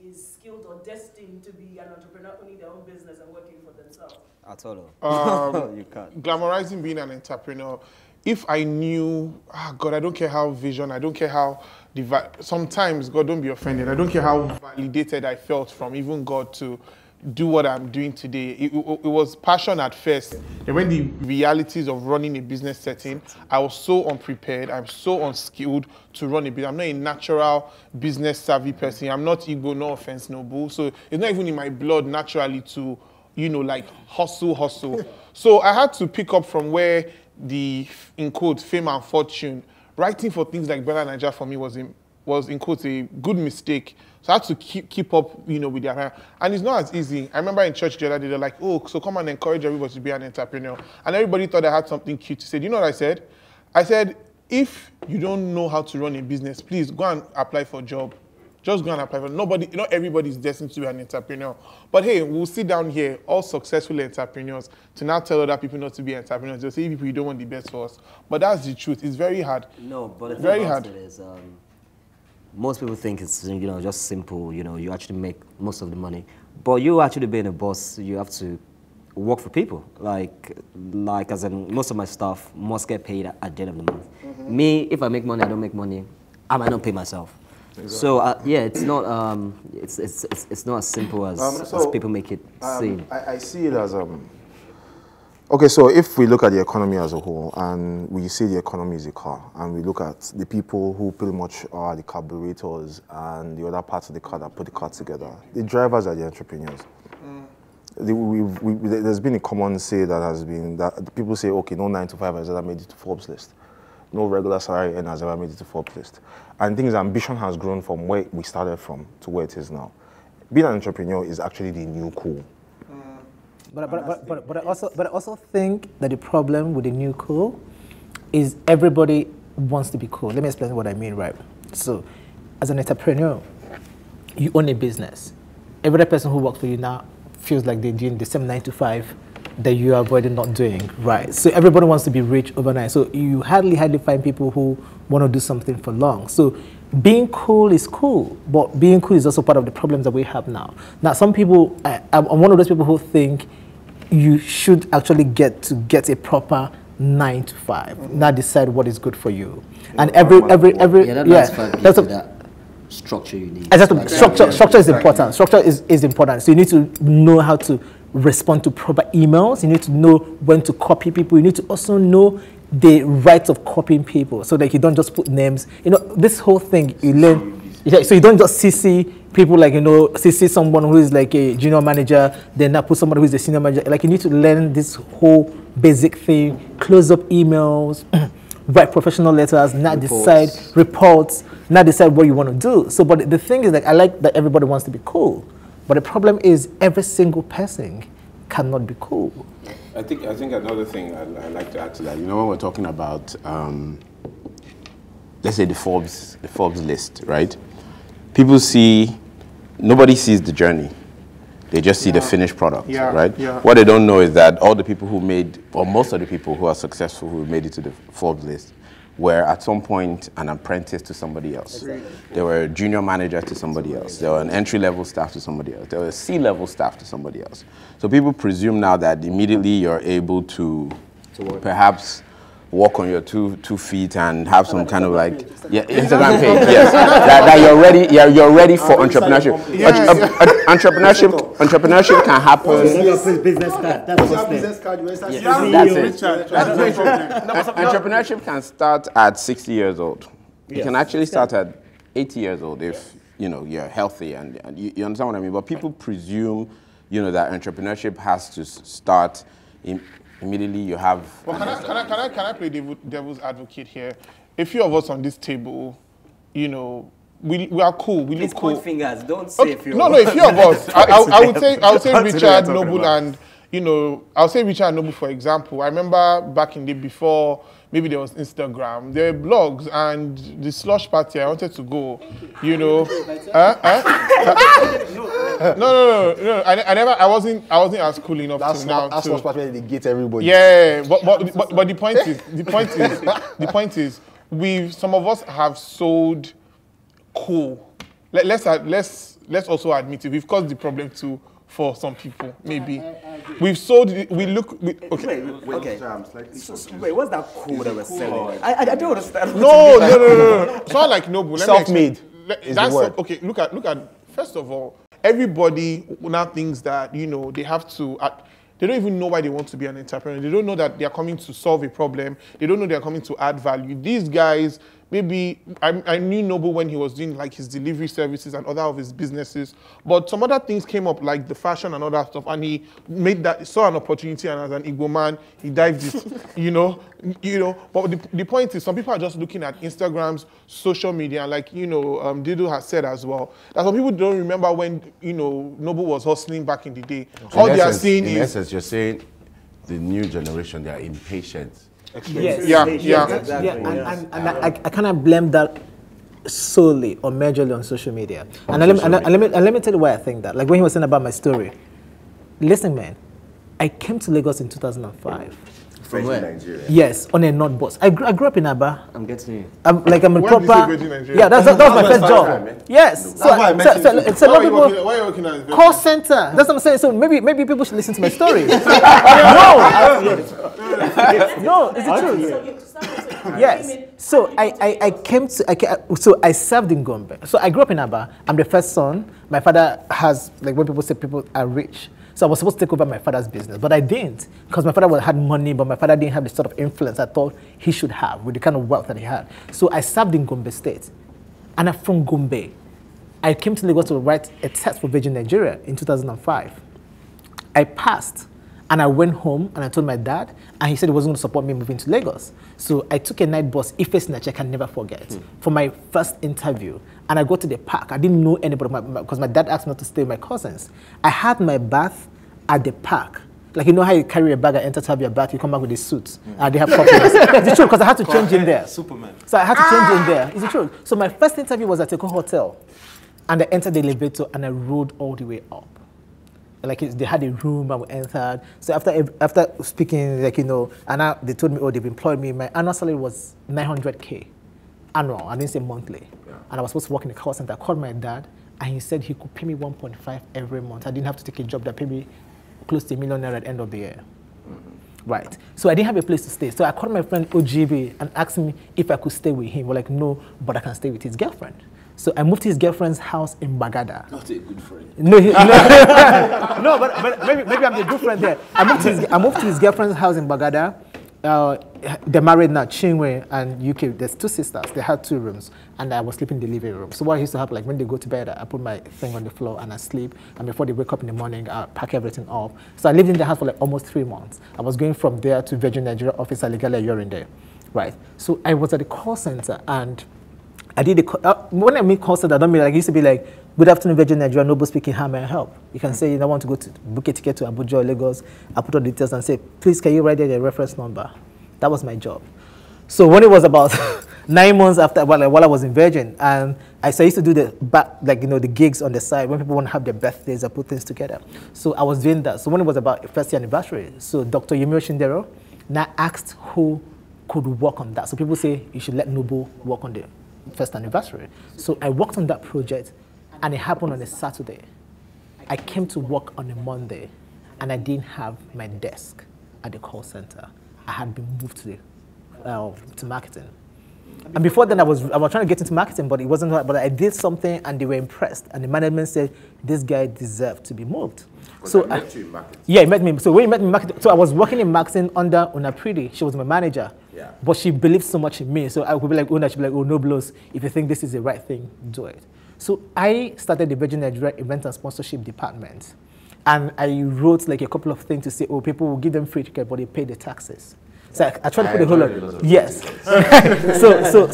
is skilled or destined to be an entrepreneur owning their own business and working for themselves? At all. You can't. Glamorizing being an entrepreneur. If I knew, God, I don't care how I don't care how, sometimes, God, don't be offended, I don't care how validated I felt from even God to do what I'm doing today. It was passion at first. And when the realities of running a business setting, I was so unprepared, I'm so unskilled to run a business. I'm not a natural business savvy person. I'm not ego, no offense, no bull. So it's not even in my blood naturally to, like hustle. So I had to pick up from where the, in quotes, fame and fortune, writing for things like Brother Naija for me was in quotes a good mistake. So I had to keep up, with their, and it's not as easy. I remember in church the other day, they're like, oh, so come and encourage everybody to be an entrepreneur. And everybody thought I had something cute to say. Do you know what I said? I said, if you don't know how to run a business, please go and apply for a job. Just go and apply for nobody. Not everybody is destined to be an entrepreneur. But hey, we'll sit down here, all successful entrepreneurs, to now tell other people not to be entrepreneurs. They'll say people you don't want the best for us. But that's the truth. It's very hard. No, but the thing very about hard. It is, most people think it's just simple. You actually make most of the money. But you actually being a boss, you have to work for people. Like as in most of my staff must get paid at the end of the month. Mm-hmm. Me, if I make money, I don't make money, I might not pay myself. Exactly. So yeah, it's not as simple as people make it seem. I see it as okay. So if we look at the economy as a whole, and we see the economy as a car, and we look at the people who pretty much are the carburetors and the other parts of the car that put the car together, the drivers are the entrepreneurs. There's been a common say that has been that people say, okay, no 9 to 5 has ever made it to Forbes list. No regular salary earner has ever made it to Forbes list. And things, ambition has grown from where we started from to where it is now. Being an entrepreneur is actually the new cool. But I also think that the problem with the new cool is everybody wants to be cool. Let me explain what I mean, right? So, as an entrepreneur, you own a business. Every person who works for you now feels like they're doing the same 9 to 5 that you are avoiding not doing, right? So everybody wants to be rich overnight. So you hardly find people who want to do something for long. So being cool is cool, but being cool is also part of the problems that we have now. Now, some people, I'm one of those people who think you should actually get a proper 9 to 5, not decide what is good for you. And that's that structure you need. Exactly. Structure is important. Structure is important. So you need to know how to respond to proper emails. You need to know when to copy people. You need to also know the rights of copying people so that you don't just put names. This whole thing you learn. So you don't just CC people like, CC someone who is like a junior manager, then not put somebody who is a senior manager. Like you need to learn this whole basic thing, close up emails, write professional letters, not decide reports, not decide what you want to do. So, but the thing is, like, I like that everybody wants to be cool, but the problem is every single person cannot be cool. I think another thing I'd like to add to that, when we're talking about, let's say the Forbes list, right? Nobody sees the journey. They just see the finished product, right? Yeah. What they don't know is that all the people who most of the people who are successful who made it to the Forbes list were at some point an apprentice to somebody else. Exactly. They were a junior manager to somebody else. They were an entry-level staff to somebody else. They were a C-level staff to somebody else. So people presume now that immediately you're able to perhaps walk on your two feet and have some kind of like Instagram page. Yes, that you're ready for entrepreneurship. Entrepreneurship can happen. Business card. That's it. Entrepreneurship can start at 60 years old. It can actually start at 80 years old if you're healthy and you understand what I mean. But people presume that entrepreneurship has to start immediately you have. Well, can I play devil's advocate here? A few of us on this table, we are cool. We look cool. Point fingers. Don't say okay. No. A few of us. I would say Richard Noble and I'll say Richard Noble for example. I remember back in the before maybe there was Instagram, there were blogs and the slush party. I wanted to go. No. I wasn't as cool enough to now. That's slush party they get everybody. Yeah, but the point is, some of us have sold cool. Let's let's also admit it, we've caused the problem too for some people, maybe. We've sold it, okay. Okay. Wait, what's that code that we're selling? I don't understand. No. It's not like Noble. Self-made is the word. Okay, look at, first of all, everybody now thinks that, you know, they have to, they don't even know why they want to be an entrepreneur. They don't know that they are coming to solve a problem. They don't know they are coming to add value. These guys, maybe, I knew Noble when he was doing like his delivery services and other of his businesses, but some other things came up like the fashion and other stuff, and he saw an opportunity, and as an Igbo man, he dived it, you know. But the point is, some people are just looking at Instagram's social media, like, you know, Dido has said as well, that some people don't remember when, you know, Noble was hustling back in the day. All they are seeing is... In essence, you're saying the new generation, they are impatient. Yes. Yeah. Exactly. And I cannot blame that solely or majorly on social media. And let me tell you why I think that. Like when he was saying about my story. Listen, man, I came to Lagos in 2005. From where? Nigeria. Yes, on a North bus. I grew up in Aba. I'm getting you. I'm a When did you proper. go to Nigeria? Yeah, that was my first job. Time, Yes. That's why I mentioned it. So a lot of Why people. are you working at Call center. That's what I'm saying. So maybe people should listen to my story. No, it's the truth. So you started Yes. So I served in Gombe. So I grew up in Aba. I'm the first son. My father has, like when people say people are rich. So I was supposed to take over my father's business, but I didn't because my father had money, but my father didn't have the sort of influence I thought he should have with the kind of wealth that he had. So I served in Gombe State. And I'm from Gombe. I came to Lagos to write a test for Virgin Nigeria in 2005. I passed. And I went home and I told my dad, and he said he wasn't going to support me moving to Lagos. So I took a night bus, Ife Snatch, I can never forget, for my first interview. And I go to the park. I didn't know anybody because my dad asked me not to stay with my cousins. I had my bath at the park. Like, you know how you carry a bag and enter to have your bath, you come back with a suit. They have coffee. It's the truth, because I had to change in there. Superman. So I had to change in there. It's the truth. So my first interview was at a hotel. And I entered the elevator and I rode all the way up. Like they had a room and we entered. So after speaking, like, you know, and they told me, oh, they've employed me. My annual salary was 900K annual. I didn't say monthly. Yeah. And I was supposed to work in the call center. I called my dad, and he said he could pay me 1.5 every month. I didn't have to take a job that paid me close to $1 million at the end of the year. Right. So I didn't have a place to stay. So I called my friend OGB and asked me if I could stay with him. We're like, no, but I can stay with his girlfriend. So I moved to his girlfriend's house in Bagada. Not a good friend. No, no, but maybe I'm the good friend there. I moved to his girlfriend's house in Bagada. They're married now, Chinwe and UK. There's two sisters. They had 2 rooms, and I was sleeping in the living room. So what used to happen, like when they go to bed, I put my thing on the floor and I sleep. And before they wake up in the morning, I pack everything off. So I lived in the house for like almost 3 months. I was going from there to Virgin Nigeria office at Legale You're in there, right? So I was at the call center, and I did when I mean call center, I don't mean like, it used to be like, good afternoon, Virgin Nigeria, Noble speaking, how may I help? You can say, you know, I want to go to book a ticket to Abuja or Lagos. I put all the details and say, please, can you write there the reference number? That was my job. So when it was about 9 months after, while I was in Virgin, and I used to do the gigs on the side when people want to have their birthdays, I put things together. So I was doing that. So when it was about first year anniversary, so Dr. Yumio Shindero now asked who could work on that. So people say you should let Noble work on the first anniversary. So I worked on that project, and it happened on a Saturday. I came to work on a Monday, and I didn't have my desk at the call center. I had been moved to marketing. And before then, I was trying to get into marketing, but it wasn't right. But I did something, and they were impressed. And the management said, this guy deserved to be moved. So I met you in marketing. Yeah, he met me. So when he met me in marketing, so I was working in marketing under Unapridi. She was my manager. Yeah. But she believed so much in me. So I would be like, Una, she'd be like, oh, no blows. If you think this is the right thing, do it. So I started the Virgin Nigeria event and sponsorship department. And I wrote like a couple of things to say, oh, people will give them free ticket, but they pay the taxes. So I tried to put the whole lot. Yes.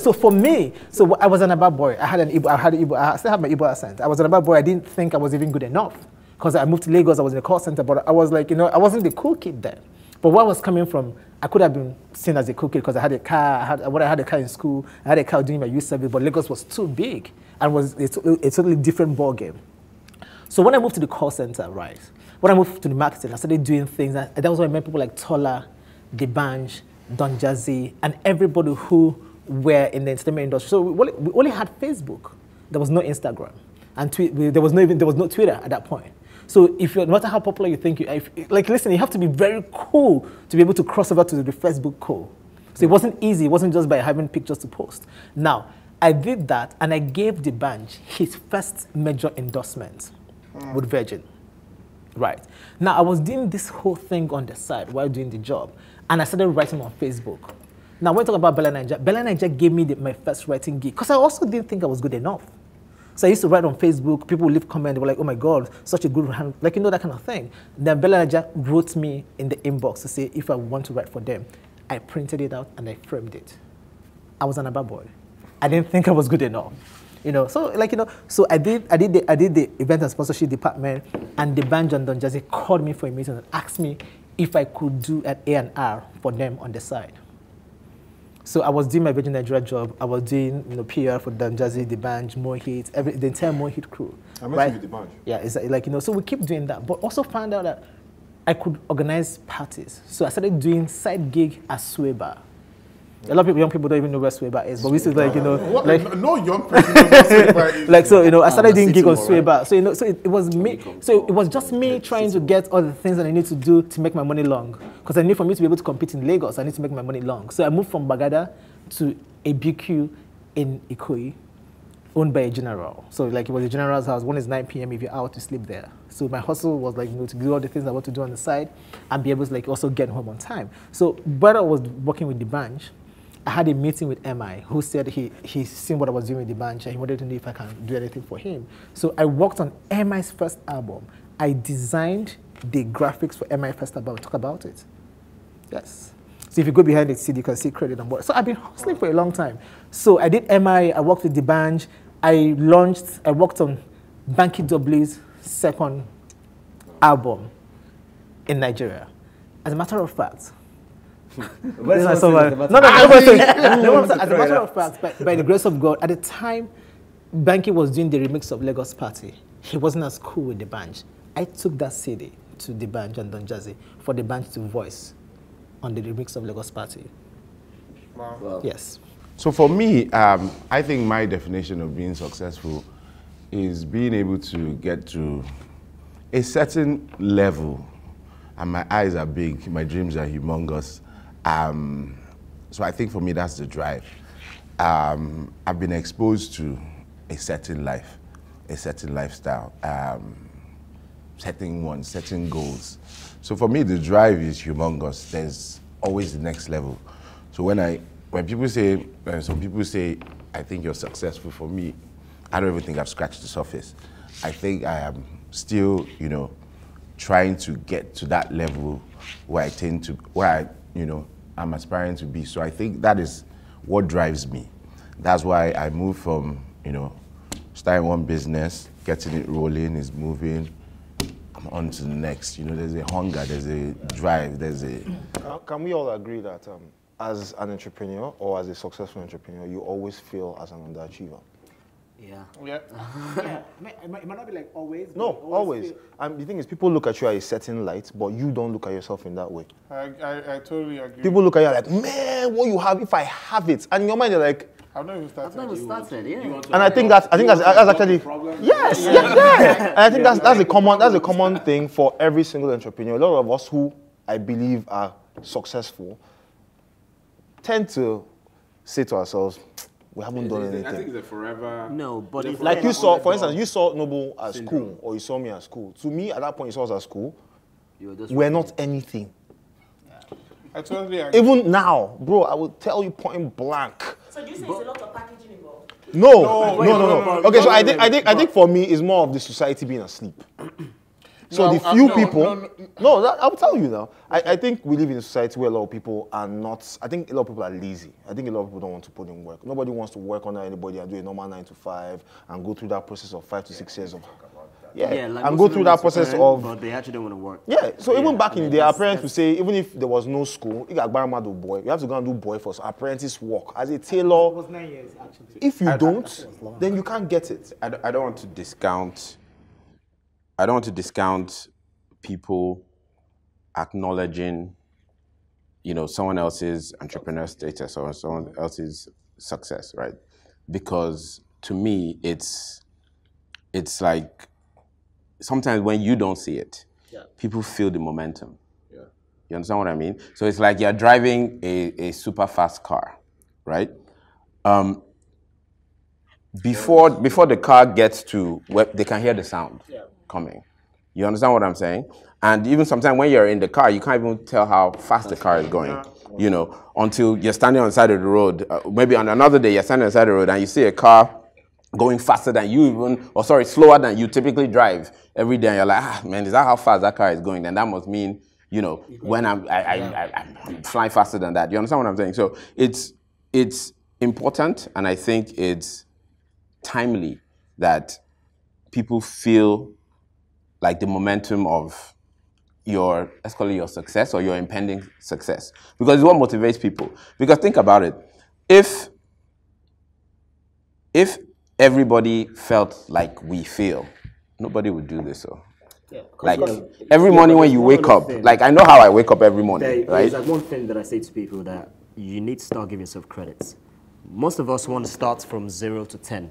so for me, so I was an Aba boy. I still have my Igbo accent. I was an Aba boy. I didn't think I was even good enough. Because I moved to Lagos, I was in a call center, but I was like, you know, I wasn't the cool kid then. But where I was coming from, I could have been seen as a cool kid because I had a car, I had a car in school, I had a car doing my youth service, but Lagos was too big and was a totally different ball game. So when I moved to the call center, right, when I moved to the marketing, I started doing things, and that was when I met people like Tola, Debanj, Don Jazzy, and everybody who were in the entertainment industry. So we only had Facebook. There was no Instagram. and there was no Twitter at that point. So no matter how popular you think listen, you have to be very cool to be able to cross over to the Facebook cool. So it wasn't easy. It wasn't just by having pictures to post. Now, I did that, and I gave the Banj his first major endorsement with Virgin. Right. Now, I was doing this whole thing on the side while doing the job, and I started writing on Facebook. Now, when we talk about Bella Naija gave me my first writing gig, because I also didn't think I was good enough. So I used to write on Facebook, people would leave comments, they were like, oh my God, such a good hand, like, that kind of thing. Then Bella Naija wrote me in the inbox to say if I want to write for them. I printed it out and I framed it. I was an ABBA boy. I didn't think I was good enough. So I did the event and sponsorship department, and the Banj and Don Jazzy called me for a meeting and asked me if I could do an A&R for them on the side. So I was doing my Virgin Nigeria job. I was doing PR for Don Jazzy, the Banj, Mohit, the entire Mohit crew. I met you with the Banj. Yeah, it's so we keep doing that, but also found out that I could organize parties. So I started doing side gig at Sweba. A lot of young people don't even know where Sweba is, but we used to no young person knows what Sweba is. I started doing gig on Sweba. Right? So it was me. So it was just me trying to get all the things that I need to do to make my money long. Because I knew for me to be able to compete in Lagos, I need to make my money long. So I moved from Bagada to a BQ in Ikoyi, owned by a general. So it was a general's house. One is 9 p.m. if you're out, to sleep there. So my hustle was to do all the things I want to do on the side and be able to also get home on time. So while I was working with the Banj, I had a meeting with MI, who said he's seen what I was doing with the Banj and he wanted to know if I can do anything for him. So I worked on MI's first album. I designed the graphics for MI's first album. Talk about it. Yes. So if you go behind the CD, you can see credit on board. So I've been hustling for a long time. So I did MI, I worked with the Banj, I worked on Banky W's second album in Nigeria. As a matter of fact, as a matter of fact, by the grace of God, at the time, Banky was doing the remix of Lagos Party. He wasn't as cool with the Banj. I took that CD to the Banj and Don Jazzy for the Banj to voice on the remix of Lagos Party. Wow. Yes. So for me, I think my definition of being successful is being able to get to a certain level, and my eyes are big, my dreams are humongous. So I think for me, that's the drive. I've been exposed to a certain life, a certain lifestyle, setting goals. So for me, the drive is humongous. There's always the next level. So when people say, some people say, I think you're successful, for me, I don't even think I've scratched the surface. I think I am still, trying to get to that level where I'm aspiring to be. So I think that is what drives me. That's why I moved from, starting one business, getting it rolling, is moving, I'm on to the next. There's a hunger, there's a drive, there's a... Can we all agree that as an entrepreneur or as a successful entrepreneur, you always feel as an underachiever? Yeah. Yeah. It might not be like always. No, always. And the thing is, people look at you at a certain light, but you don't look at yourself in that way. I totally agree. People look at you like, man, what you have, if I have it. And in your mind, you're like, I've not even started. Yeah. and I think that's actually, yes, yeah. And I think that's a common thing for every single entrepreneur. A lot of us who I believe are successful tend to say to ourselves, we haven't done anything. I think it's a forever... No, but Like you saw, for instance, you saw Noble as cool, or you saw me as cool. To me, at that point, you saw us as cool. We're not anything. I totally agree. Even now, bro, I will tell you point blank. So do you say it's a lot of packaging involved? No. Okay, so I think for me, it's more of the society being asleep. So the few people, I'll tell you now. I think we live in a society where a lot of people are not, I think a lot of people are lazy. I think a lot of people don't want to put in work. Nobody wants to work under anybody and do a normal 9 to 5 and go through that process of 5 to 6 years of, and go through that process of, but they actually don't want to work. Yeah, so even back in the day, our parents would say, even if there was no school, you have to go and do boy for apprentice work. As a tailor, It was 9 years, actually. if you don't, then you can't get it. I don't want to discount... I don't want to discount people acknowledging, someone else's entrepreneur status or someone else's success, right? Because to me, it's it's like sometimes when you don't see it, people feel the momentum. Yeah. You understand what I mean? So it's like you're driving a super fast car, right? Before the car gets to where they can hear the sound coming. You understand what I'm saying? And even sometimes when you're in the car, you can't even tell how fast the car is going, you know, until you're standing on the side of the road. Maybe on another day, you're standing on the side of the road and you see a car going faster than you even, or sorry, slower than you typically drive every day. And you're like, ah, man, is that how fast that car is going? Then that must mean, you know, when I'm flying faster than that. You understand what I'm saying? So it's important, and I think it's timely that people feel like the momentum of your, let's call it your success or your impending success, because it's what motivates people. Because think about it, if everybody felt like we feel, nobody would do this. So like every morning when you wake up, like I know how I wake up every morning, right? There's like one thing that I say to people, that you need to start giving yourself credits. Most of us want to start from 0 to 10.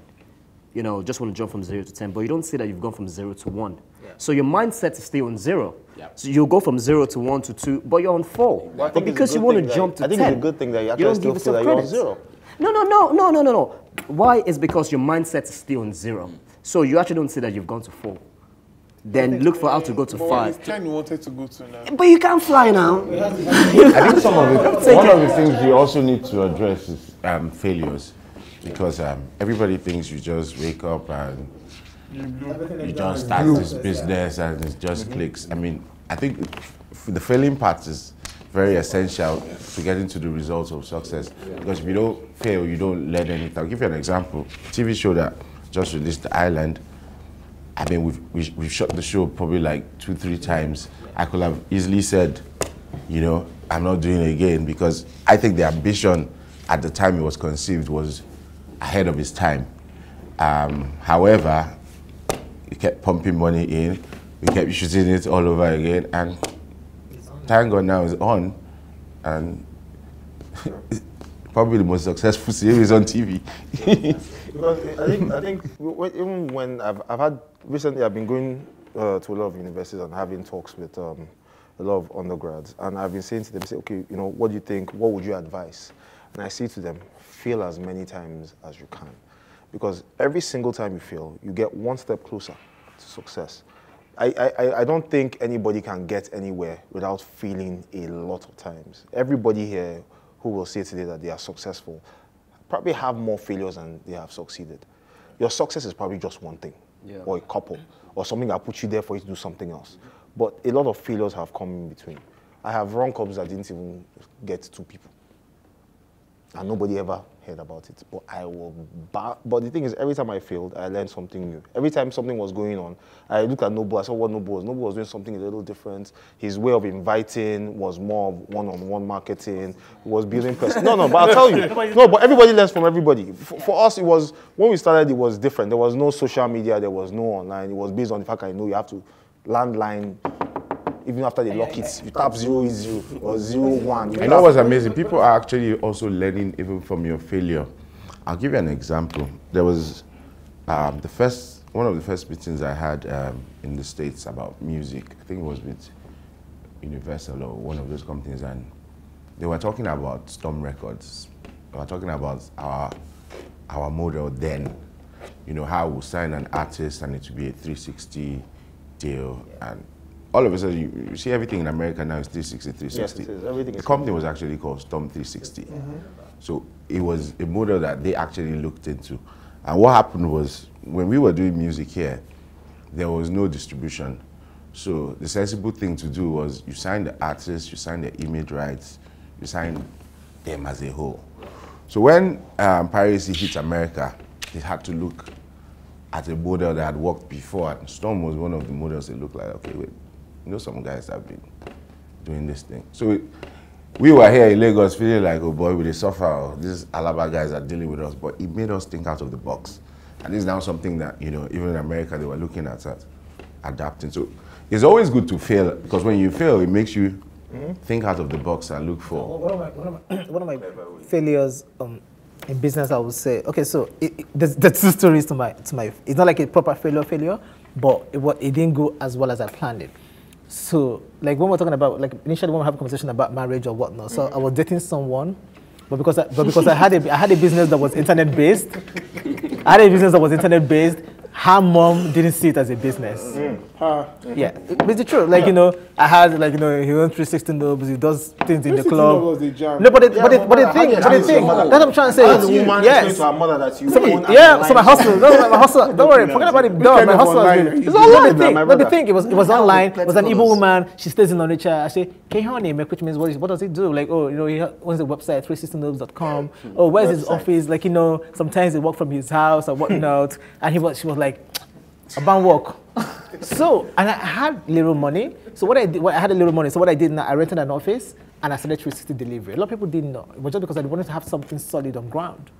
You know, just want to jump from 0 to 10, but you don't see that you've gone from 0 to 1. Yeah. So your mindset is still on 0. Yeah. So you'll go from 0 to 1 to 2, but you're on 4. Well, but because you want to jump to 10, I think it's a good thing that you actually still feel that you're on 0. No. Why? Is because your mindset is still on 0. So you actually don't see that you've gone to 4. Then look for how to go to 5. 10 you wanted to go to now. But you can't fly now. I think one of the things we also need to address is failures. Because everybody thinks you just wake up and you just start this business and it just clicks. I mean, I think the failing part is very essential to get into the results of success. Because if you don't fail, you don't learn anything. I'll give you an example. TV show that just released, The Island. I mean, we've shot the show probably like 2-3 times. I could have easily said, you know, I'm not doing it again, because I think the ambition at the time it was conceived was ahead of his time. However, he kept pumping money in, we kept shooting it all over again, and thank God now it's on, and probably the most successful series on TV. Because I think even when recently I've been going to a lot of universities and having talks with a lot of undergrads, and I've been saying to them, say, okay, you know, what do you think, what would you advise? And I say to them, fail as many times as you can. Because every single time you fail, you get one step closer to success. I don't think anybody can get anywhere without failing a lot of times. Everybody here who will say today that they are successful probably have more failures than they have succeeded. Your success is probably just one thing, or a couple, or something that put you there for you to do something else. But a lot of failures have come in between. I have run clubs that didn't even get 2 people. And nobody ever heard about it. But the thing is, every time I failed, I learned something new. Every time something was going on, I looked at Noble, I saw what Noble was. Noble was doing something a little different. His way of inviting was more one-on-one marketing. He was building press. No, but I'll tell you. No, but everybody learns from everybody. For us, it was, when we started, it was different. There was no social media, there was no online. It was based on the fact I know you have to landline. Even after they lock it, you tap 0 or 0 I know what's amazing. People are actually also learning even from your failure. I'll give you an example. There was one of the first meetings I had in the States about music. I think it was with Universal or one of those companies, and they were talking about Storm Records. They were talking about our model then. You know, how we sign an artist and it would be a 360 deal, and all of a sudden, you see everything in America now is 360, 360. Yes, it is. Everything the company was actually called Storm 360. So it was a model that they actually looked into. And what happened was, when we were doing music here, there was no distribution. So the sensible thing to do was you sign the artists, you sign the image rights, you sign them as a whole. So when piracy hit America, they had to look at a model that had worked before. And Storm was one of the models that looked like, okay, wait. You know, some guys have been doing this thing. So we were here in Lagos feeling like, oh boy, we suffer. These Alaba guys are dealing with us. But it made us think out of the box. And this is now something that, you know, even in America, they were looking at adapting. So it's always good to fail, because when you fail, it makes you think out of the box and look for. One of my failures in business, I would say, okay, so there's 2 stories to my, it's not like a proper failure, but it didn't go as well as I planned it. So, like when we're talking about, like initially when we have a conversation about marriage or whatnot, so I was dating someone, but because I had a business that was internet based, her mom didn't see it as a business. Yeah, but it's the truth. Like, I had, like, he owns 360 Nobs, he does things in the club. No, but the thing, that's what I'm trying to say. Yes. So my hustle, don't worry, forget about it. No, my hustle is online thing. But the thing, it was online, it was an Igbo woman, she stays in Onitsha. I say, Kehone, which means what does he do? Like, he owns a website, 360nobs.com. Oh, where's his office? Like, sometimes he work from his house or whatnot. And she was like, about work. So, and I had little money. So I had a little money. So what I did now, I rented an office and I started 360 delivery. A lot of people didn't know. It was just because I wanted to have something solid on ground.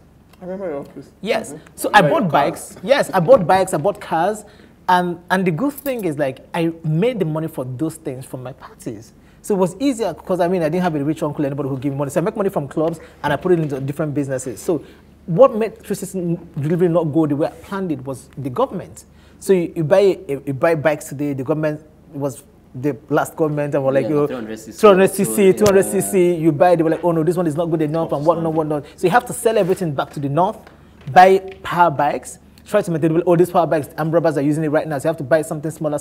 I remember your office. Yes. So I bought bikes. Yes, I bought bikes, I bought cars. And the good thing is, like, I made the money for those things from my parties. So it was easier because, I didn't have a rich uncle, anybody who gave me money. So I make money from clubs and I put it into different businesses. So what made 360 delivery not go the way I planned it was the government. So you buy bikes today, the government was the last government, and we're like, 200cc, you buy, they were like, oh no, this one is not good enough, and whatnot. So you have to sell everything back to the north, buy power bikes, try to maintain, oh, these power bikes, Brothers are using it right now, so you have to buy something smaller.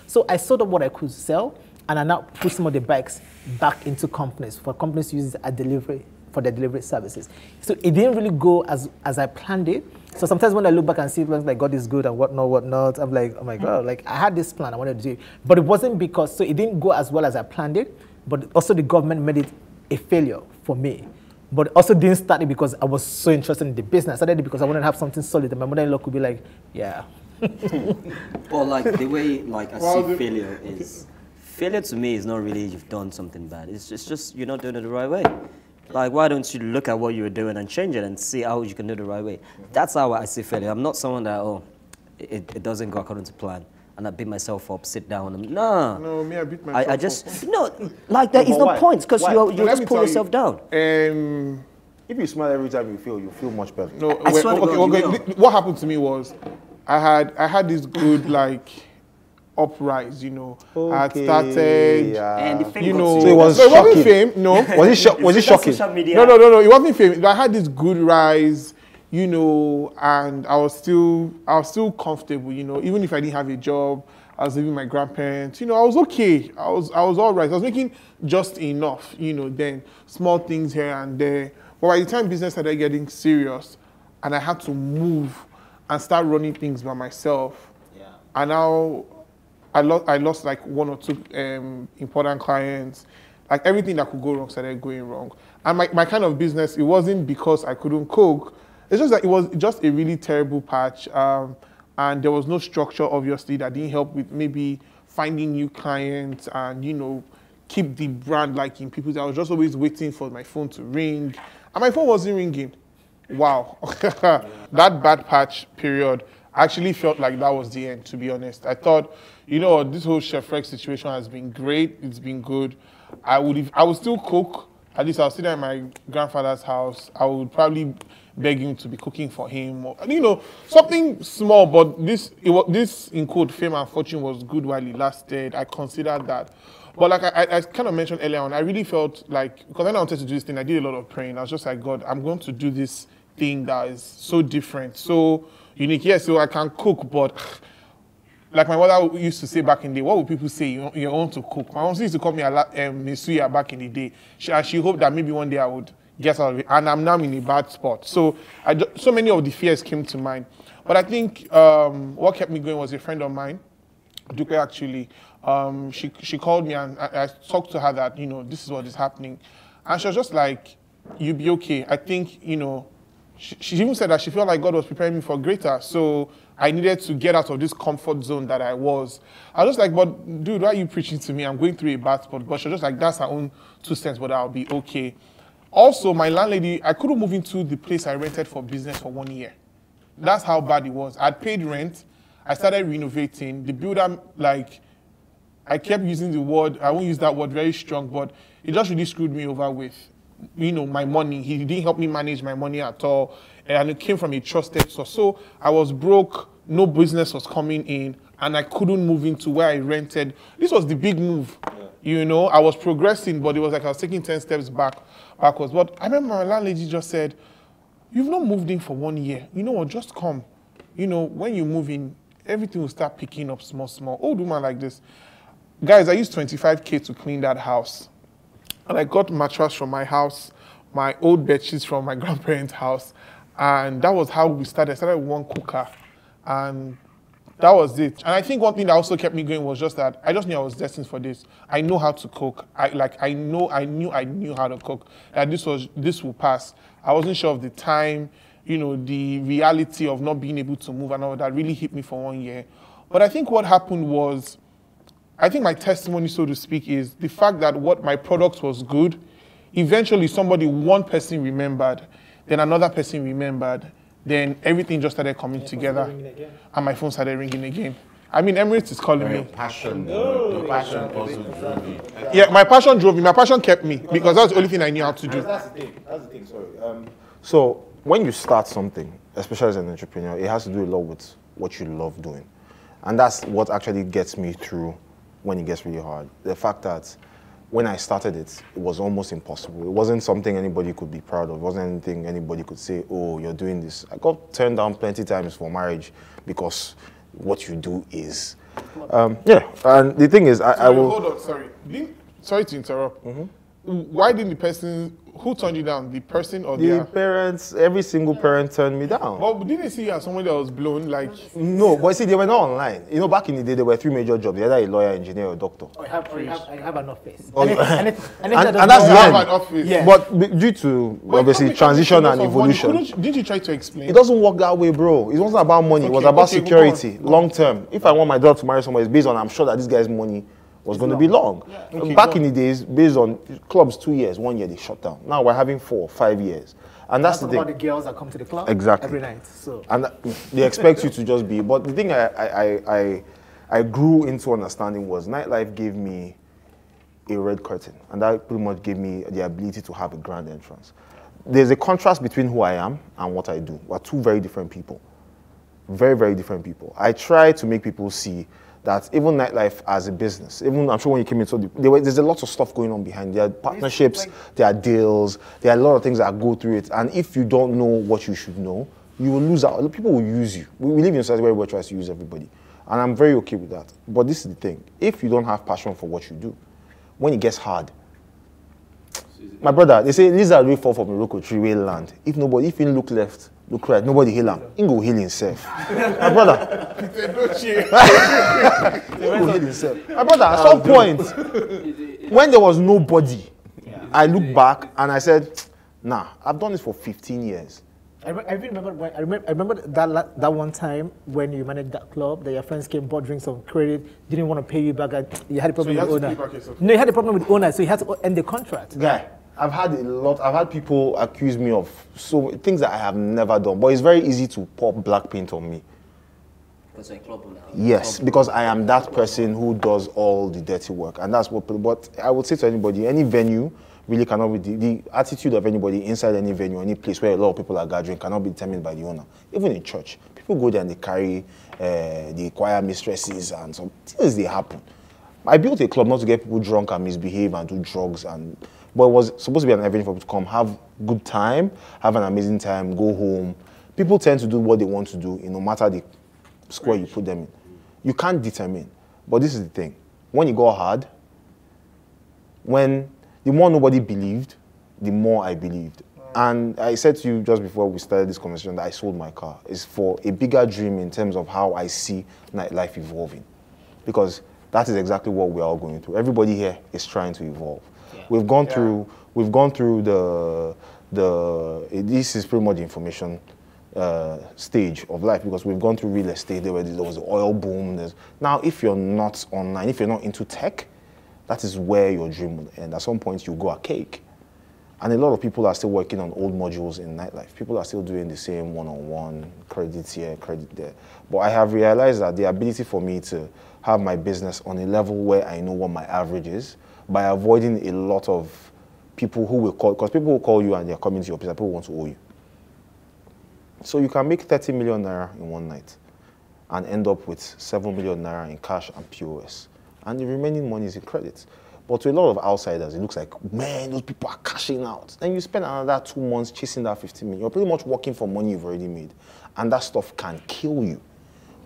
So I sold up what I could sell, and I now put some of the bikes back into companies, for companies to use it at delivery, for their delivery services. So it didn't really go as I planned it. So sometimes when I look back and see things like God is good and whatnot, I'm like, oh my God, like I had this plan, I wanted to do it. But it wasn't because, so it didn't go as well as I planned it, but also the government made it a failure for me. But also didn't start it because I was so interested in the business. I started it because I wanted to have something solid, and my mother-in-law could be like, yeah. Well, like the way I see failure to me is not really you've done something bad. It's just you're not doing it the right way. Like, why don't you look at what you were doing and change it and see how you can do it the right way? That's how I see failure. I'm not someone that, it doesn't go according to plan, and I beat myself up, sit down, and No, me, I beat myself up. I just, like there is no point, because you just pull yourself down. If you smile every time you feel much better. No, what happened to me was, I had this good, like, uprise, I had started, And the fame so it was it wasn't fame, no. Was it shocking? No, it wasn't fame. I had this good rise, and I was still comfortable, even if I didn't have a job, I was living with my grandparents, I was okay. I was all right. I was making just enough, then small things here and there. But by the time business started getting serious, and I had to move and start running things by myself, and now I lost like 1 or 2 important clients. Like everything that could go wrong started going wrong. And my kind of business, it wasn't because I couldn't cook. It's just that it was just a really terrible patch. And there was no structure, obviously, that didn't help with maybe finding new clients and, keep the brand like in people's. I was just always waiting for my phone to ring. And my phone wasn't ringing. Wow. That bad patch period actually felt like that was the end, to be honest. I thought, this whole Chef Rex situation has been great. It's been good. I would still cook. At least I'll sit there in my grandfather's house. I would probably beg him to be cooking for him. Or, something small, but this in quote, fame and fortune was good while it lasted. I considered that. But like I kind of mentioned earlier on, I really felt like, because when I wanted to do this thing, I did a lot of praying. I was just like, God, I'm going to do this thing that is so different, so unique. Yes, so I can cook, but like my mother used to say back in the day, what would people say? You want to cook? My mom used to call me Misuya back in the day. She hoped that maybe one day I would get out of it, and I'm now in a bad spot. So so many of the fears came to mind. But I think what kept me going was a friend of mine, Dupe actually. She called me and I talked to her that, this is what is happening. And she was just like, you'll be okay. I think, she even said that she felt like God was preparing me for greater. So I needed to get out of this comfort zone that I was. I was just like, but dude, why are you preaching to me? I'm going through a bad spot. But she was just like, that's her own 2 cents, but I'll be okay. Also, my landlady, I couldn't move into the place I rented for business for 1 year. That's how bad it was. I'd paid rent. I started renovating. The builder, like, I kept using the word, I won't use that word very strong, but it just really screwed me over with my money. He didn't help me manage my money at all. And it came from a trusted source. So I was broke, no business was coming in, and I couldn't move into where I rented. This was the big move. I was progressing, but it was like I was taking 10 steps backwards. But I remember my landlady just said, "You've not moved in for 1 year. You know what, just come. When you move in, everything will start picking up small. Old woman like this. Guys, I used 25K to clean that house. And I got mattress from my house, my old bedsheets from my grandparents' house. And that was how we started. I started with one cooker. And that was it. And I think one thing that also kept me going was just that I just knew I was destined for this. I know how to cook. I knew how to cook. That this will pass. I wasn't sure of the time, the reality of not being able to move and all that really hit me for 1 year. But I think what happened was, I think my testimony, so to speak, is the fact that what my product was good. Eventually, one person remembered, then another person remembered, then everything just started coming together, and my phone started ringing again. I mean, Emirates is calling me. Passion. The passion also drove you. Yeah, my passion drove me. My passion kept me because that's the only thing I knew how to do. That's the thing. Sorry. So when you start something, especially as an entrepreneur, it has to do a lot with what you love doing, and that's what actually gets me through when it gets really hard. The fact that when I started it was almost impossible. It wasn't something anybody could be proud of. It wasn't anything anybody could say, "Oh, you're doing this." I got turned down plenty times for marriage because what you do is, yeah. And the thing is, I will. Hold on, sorry. Sorry to interrupt. Why didn't the person who turned you down? The person or the parents? Every single parent turned me down. But didn't they see you as someone that was blown? Like no, but see, they were not online. Back in the day, there were 3 major jobs: either a lawyer, engineer, or doctor. I have an office. And that's the end. An office. Yeah. But due to obviously transition and evolution, didn't you try to explain? It doesn't work that way, bro. It wasn't about money. It was about security, long term. If I want my daughter to marry somebody, it's based on I'm sure that this guy's money was going to be long. Yeah. Back in the days, based on clubs, 2 years, 1 year they shut down. Now we're having 4 or 5 years, and that's the thing. About the girls that come to the club exactly every night. So and they expect you to just be. But the thing I grew into understanding was nightlife gave me a red curtain, and that pretty much gave me the ability to have a grand entrance. There's a contrast between who I am and what I do. We're 2 very different people, very, very different people. I try to make people see that even nightlife as a business, even I'm sure when you came into there's a lot of stuff going on behind. There are partnerships, there are deals, there are a lot of things that go through it. And if you don't know what you should know, you will lose out. People will use you. We live in a society where everybody tries to use everybody. And I'm very okay with that. But this is the thing. If you don't have passion for what you do, when it gets hard, my brother, they say lizard will fall from a rock tree will land. If he look left, look right, nobody heal him. He go heal himself. My brother. He go heal himself. My brother, at some point, when there was nobody, I looked back and I said, nah, I've done this for 15 years. I remember that one time when you managed that club, that your friends came, bought drinks on credit, didn't want to pay you back. You had a problem with the owner. No, you had a problem with the owner, so you had to end the contract. Yeah. I've had people accuse me of things that I have never done, but it's very easy to pop black paint on me. Because you're a club owner. Yes, because I am that person who does all the dirty work, and that's what. But I would say to anybody, any venue really cannot be the attitude of anybody inside any venue, any place where a lot of people are gathering cannot be determined by the owner. Even in church, people go there and they carry the choir mistresses and some things they happen. I built a club not to get people drunk and misbehave and do drugs but it was supposed to be an event for people to come, have good time, have an amazing time, go home. People tend to do what they want to do, no matter the square you put them in. You can't determine. But this is the thing. When it got hard, the more nobody believed, the more I believed. And I said to you just before we started this conversation that I sold my car. It's for a bigger dream in terms of how I see nightlife evolving. Because that is exactly what we're all going through. Everybody here is trying to evolve. Yeah. We've gone through this is pretty much the information stage of life, because we've gone through real estate. There was the oil boom. Now, if you're not online, if you're not into tech, that is where your dream will end. At some point, you go archaic. And a lot of people are still working on old modules in nightlife. People are still doing the same one-on-one, credit here, credit there. But I have realized that the ability for me to have my business on a level where I know what my average is, by avoiding a lot of people who will call, because people will call you and they're coming to your place, people want to owe you. So you can make 30 million naira in one night and end up with 7 million naira in cash and POS. And the remaining money is in credit. But to a lot of outsiders, it looks like, man, those people are cashing out. Then you spend another 2 months chasing that 50 million. You're pretty much working for money you've already made. And that stuff can kill you.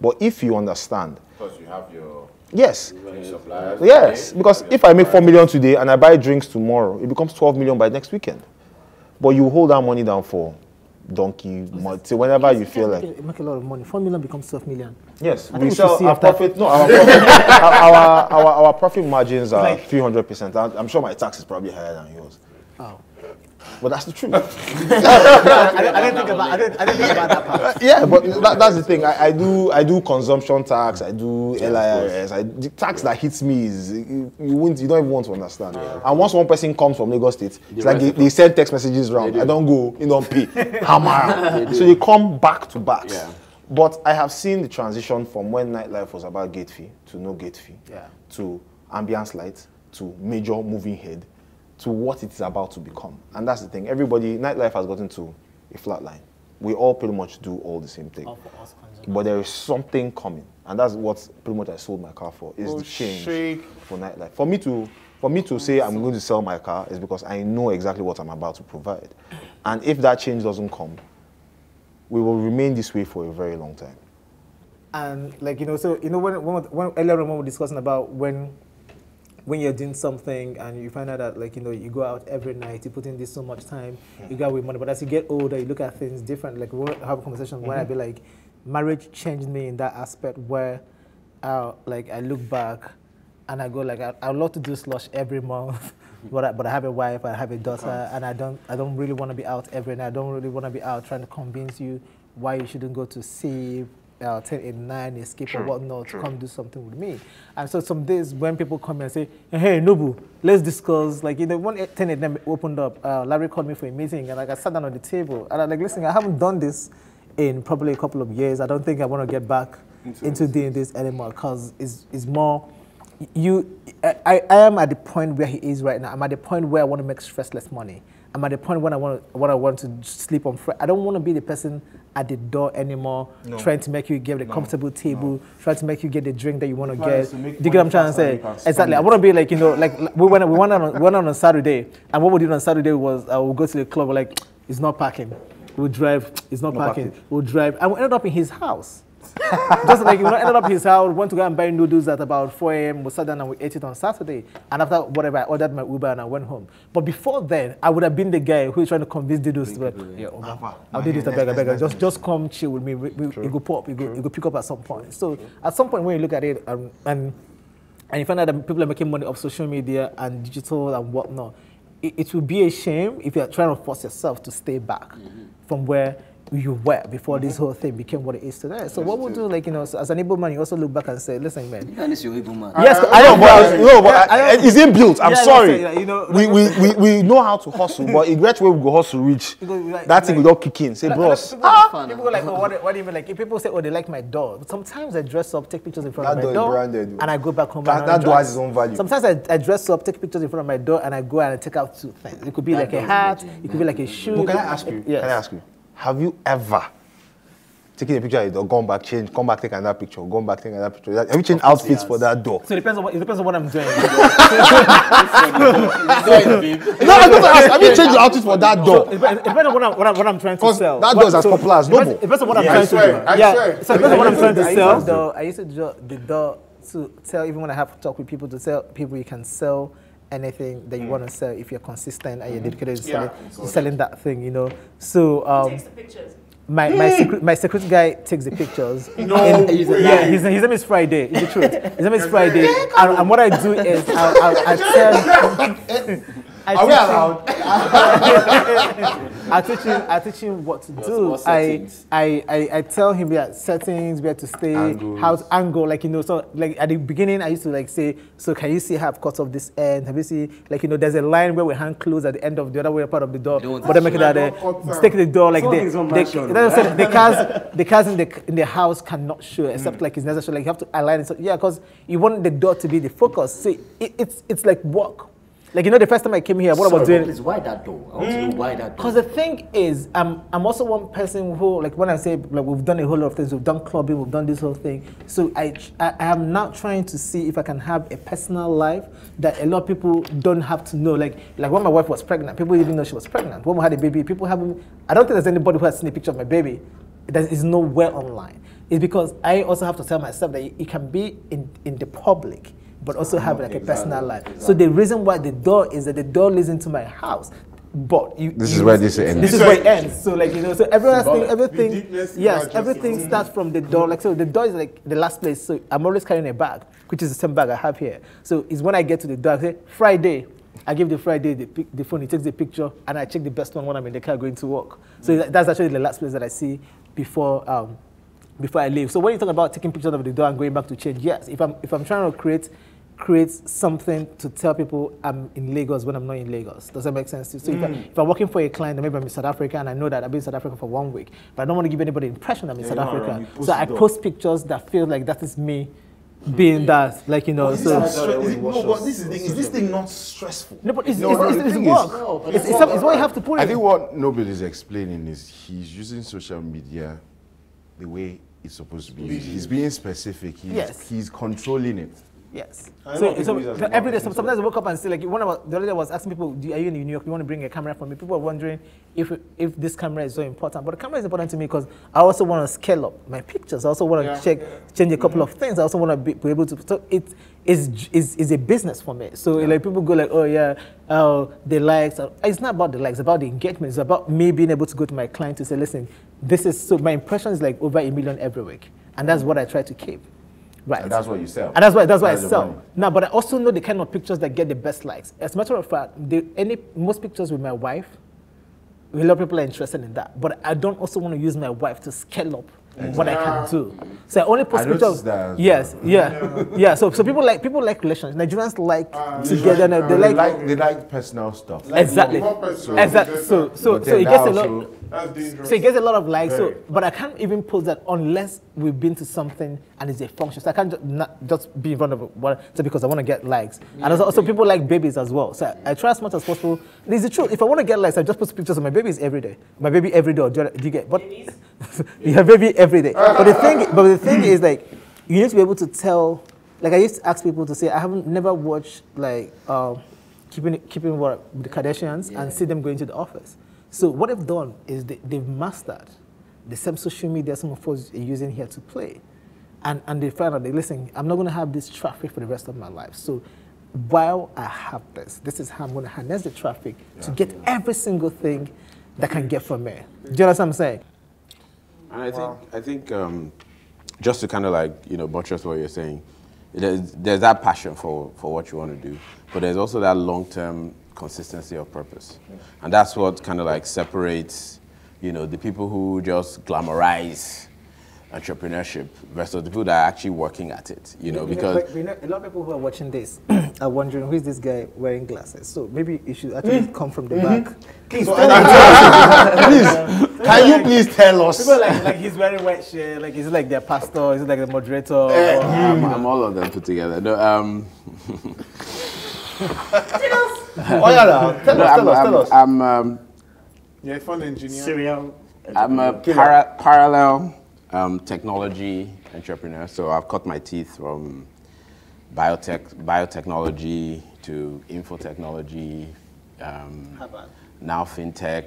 But if you understand... Because you have your... Yes. Suppliers. Yes. Because if I make 4 million today and I buy drinks tomorrow, it becomes 12 million by next weekend. But you hold that money down for donkey, so whenever you feel like... You make a lot of money. 4 million becomes 12 million. Yes. We sell our profit... No, our profit, our profit margins are 300%. I'm sure my tax is probably higher than yours. Oh. But that's the truth. I didn't think about that part. Yeah, but that's the thing. I do consumption tax. I do LIRS. The tax that hits me is you don't even want to understand. Yeah. And once one person comes from Lagos State, it's like they send text messages around. I don't go, you don't pay. Hammer. So they come back to back. Yeah. But I have seen the transition from when nightlife was about gate fee to no gate fee, to ambience lights, to major moving head, to what it is about to become. And that's the thing. Everybody, nightlife has gotten to a flat line. We all pretty much do all the same thing. But there is something coming. And that's what pretty much I sold my car for, is the change for nightlife. For me to say I'm going to sell my car is because I know exactly what I'm about to provide. And if that change doesn't come, we will remain this way for a very long time. And like, so when earlier on we were discussing about when you're doing something and you find out that, like, you go out every night, you put in this so much time, you got with money. But as you get older, you look at things different. Like, we'll have a conversation where I'd be like, marriage changed me in that aspect where, I look back and I go like, I'd love to do slush every month, but I have a wife, I have a daughter, and I don't really want to be out every night. I don't really want to be out trying to convince you why you shouldn't go to see 1089, escape or whatnot to come do something with me. And so some days when people come and say, hey, Nobu, let's discuss, like, when 1089 opened up, Larry called me for a meeting and like I sat down on the table and I'm like, listen, I haven't done this in probably a couple of years. I don't think I want to get back into doing this anymore because it's more, I am at the point where he is right now. I'm at the point where I want to make stressless money. I'm at the point when I want to sleep on Friday. I don't want to be the person at the door anymore, trying to make you get the comfortable table, trying to make you get the drink that you want to get. Do you get what I'm trying to say? Exactly. I want to be like, like we went on Saturday, and what we did on Saturday was we'll go to the club, we're like, it's not parking. We'll drive, it's not parking. We'll drive, and we ended up in his house. Just like, ended up in his house, went to go and buy noodles at about 4 a.m. We sat down and we ate it on Saturday. And after whatever, I ordered my Uber and I went home. But before then, I would have been the guy who is trying to convince Didos to, I'll do this, I beg. Just come chill with me. You go pop, you go pick up at some point. So at some point when you look at it and you find out that people are making money off social media and digital and whatnot, it will be a shame if you're trying to force yourself to stay back from where you were before this whole thing became what it is today. So what we'll do, like, so as an able man, you also look back and say, listen, man. You're your able man. Yes, I know, but it's inbuilt. I'm sorry. We know how to hustle, but in which way we go hustle reach, that thing will not kick in. Say, bros. People go like, what do you mean? Like, if people say, they like my door. Sometimes I dress up, take pictures in front of my door, and I go back home. That door has its own value. Sometimes I dress up, take pictures in front of my door, and I go and I take out 2 things. It could be like a hat, it could be like a shoe. But can I ask you? Yes. Can I ask you? Have you ever taken a picture of the door, gone back, changed, come back, take another picture, gone back, take another picture? Have you changed outfits for that door? So it depends on what I'm doing. No, I'm going to ask, have you changed your outfit for that door? It depends on what I'm trying to sell. That door is as popular as Noble. It depends on what I'm trying to do. So it depends on what I'm trying to sell. I used to do the door to tell, even when I have to talk with people, to tell people you can sell anything that you want to sell if you're consistent and you're dedicated to selling that thing, So takes the pictures. My security guy takes the pictures. His name is Friday. It's the truth. His name is Friday, and what I do is I tell. I teach him what to do. I tell him settings, where to stay, how to angle, so like at the beginning I used to like say, so can you see how I've cut off this end? Have you seen, there's a line where we hang close at the end of the other way part of the door, but then make it out there, stick the door like the cars in the house cannot show except like it's necessary, like you have to align it. So, because you want the door to be the focus. See, it's like work. Like, you know, the first time I came here, what I was doing. Please, why that door? I want to know why that door. Because the thing is, I'm also one person who, like, when I say, like, we've done a whole lot of things, we've done clubbing, we've done this whole thing. So I am now trying to see if I can have a personal life that a lot of people don't have to know. Like when my wife was pregnant, people didn't know she was pregnant. When we had a baby, people haven't. I don't think there's anybody who has seen a picture of my baby. That is nowhere online. It's because I also have to tell myself that it can be in the public, but also have like a personal life. Exactly. So the reason why the door is that the door leads into my house, but this is where this ends. This is where it ends. So like, you know, so everything, yes, everything starts from the door. Like, so the door is like the last place. So I'm always carrying a bag, which is the same bag I have here. So it's when I get to the door, I say Friday. I give the Friday the phone. He takes the picture, and I check the best one when I'm in the car going to work. So that's actually the last place that I see before I leave. So when you talk about taking pictures of the door and going back to change, yes, if I'm trying to create something to tell people I'm in Lagos when I'm not in Lagos. Does that make sense to you? So if I'm working for a client, maybe I'm in South Africa and I know that I've been in South Africa for 1 week, but I don't want to give anybody the impression I'm in South Africa. So I post pictures that feel like that is me being that, like, you know. But this is this thing not stressful? No, but it's work. It's what you have to put in. I think what Noble is explaining is he's using social media the way it's supposed to be used. He's being specific. He's controlling it. Yes. So every day, sometimes I woke up and say, like, the other day I was asking people, are you in New York? Do you want to bring a camera for me? People are wondering if this camera is so important. But the camera is important to me because I also want to scale up my pictures. I also want to change a couple of things. I also want to be able to. So it is a business for me. So like people go like, oh yeah, the likes. It's not about the likes. It's about the engagement. It's about me being able to go to my client to say, listen, this is so. My impression is like over 1 million every week, and that's what I try to keep. Right. And that's what you sell. And that's why I sell. Now, but I also know the kind of pictures that get the best likes. As a matter of fact, most pictures with my wife, a lot of people are interested in that. But I don't also want to use my wife to scale up what I can do. So I only post pictures. Yes, yeah. So people like relations. Nigerians like together. They like personal stuff. Exactly. So it gets a lot. So it gets a lot of likes. So, but I can't even post that unless we've been to something and it's a function. So I can't not just be in front of it because I want to get likes. And also people like babies as well. So I try as much as possible. And it's the truth. If I want to get likes, I just post pictures of my babies every day. My baby every day. Do you get? But you have baby every day. But the thing is, like, you need to be able to tell. Like, I used to ask people to say, I never watched like keeping what the Kardashians and see them going to the office. So what they've done is they've mastered the same social media some of us are using here to play. And they find out, listen, I'm not going to have this traffic for the rest of my life. So while I have this is how I'm going to harness the traffic to get every single thing that can get from me. Do you understand what I'm saying? And I think just to kind of like, you know, buttress what you're saying, there's that passion for what you want to do, but there's also that long-term consistency of purpose. And that's what kind of like separates, you know, the people who just glamorize entrepreneurship versus the people that are actually working at it, you know, because... But, a lot of people who are watching this are wondering, who is this guy wearing glasses? So maybe you should actually come from the back. Please, can you please tell us? People like he's wearing white shirt, like he's like their pastor, he's like the moderator. I'm all of them put together. No, Tell us. I'm you're a fun engineer. I'm a parallel technology entrepreneur. So I've cut my teeth from biotechnology to info technology, now fintech.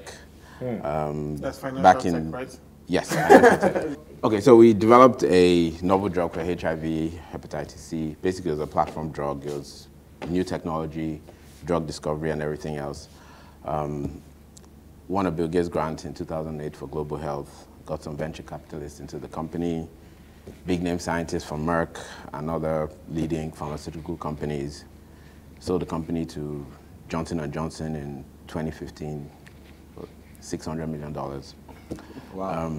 That's financial back in tech, right? Yes. Financial tech. Okay, so we developed a novel drug for HIV, hepatitis C. Basically, it was a platform drug. It was new technology, drug discovery, and everything else. Won a Bill Gates grant in 2008 for global health. Got some venture capitalists into the company, big name scientists from Merck and other leading pharmaceutical companies. Sold the company to Johnson & Johnson in 2015 for $600 million. Wow.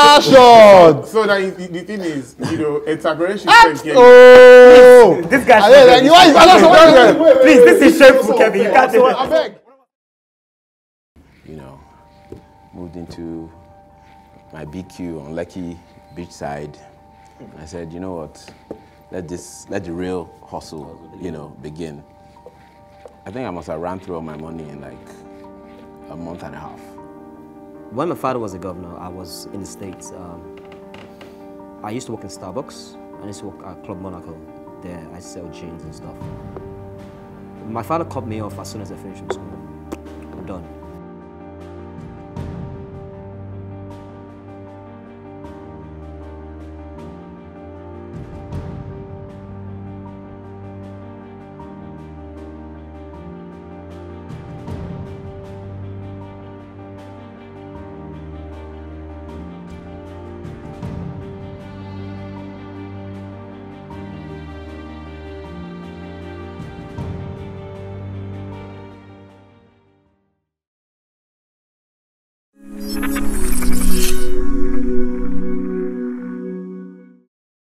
Passion. So that the thing is, you know, entrepreneurship. Oh, this guy. Please, this is shameful, Kemi. You can't do it. I beg. You know, moved into my BQ on Lekki beachside. I said, you know what, let the real hustle, you know, begin. I think I must have ran through all my money in like a month and a half. When my father was a governor, I was in the States. I used to work in Starbucks. I used to work at Club Monaco. There, I sell jeans and stuff. My father cut me off as soon as I finished from school. I'm done.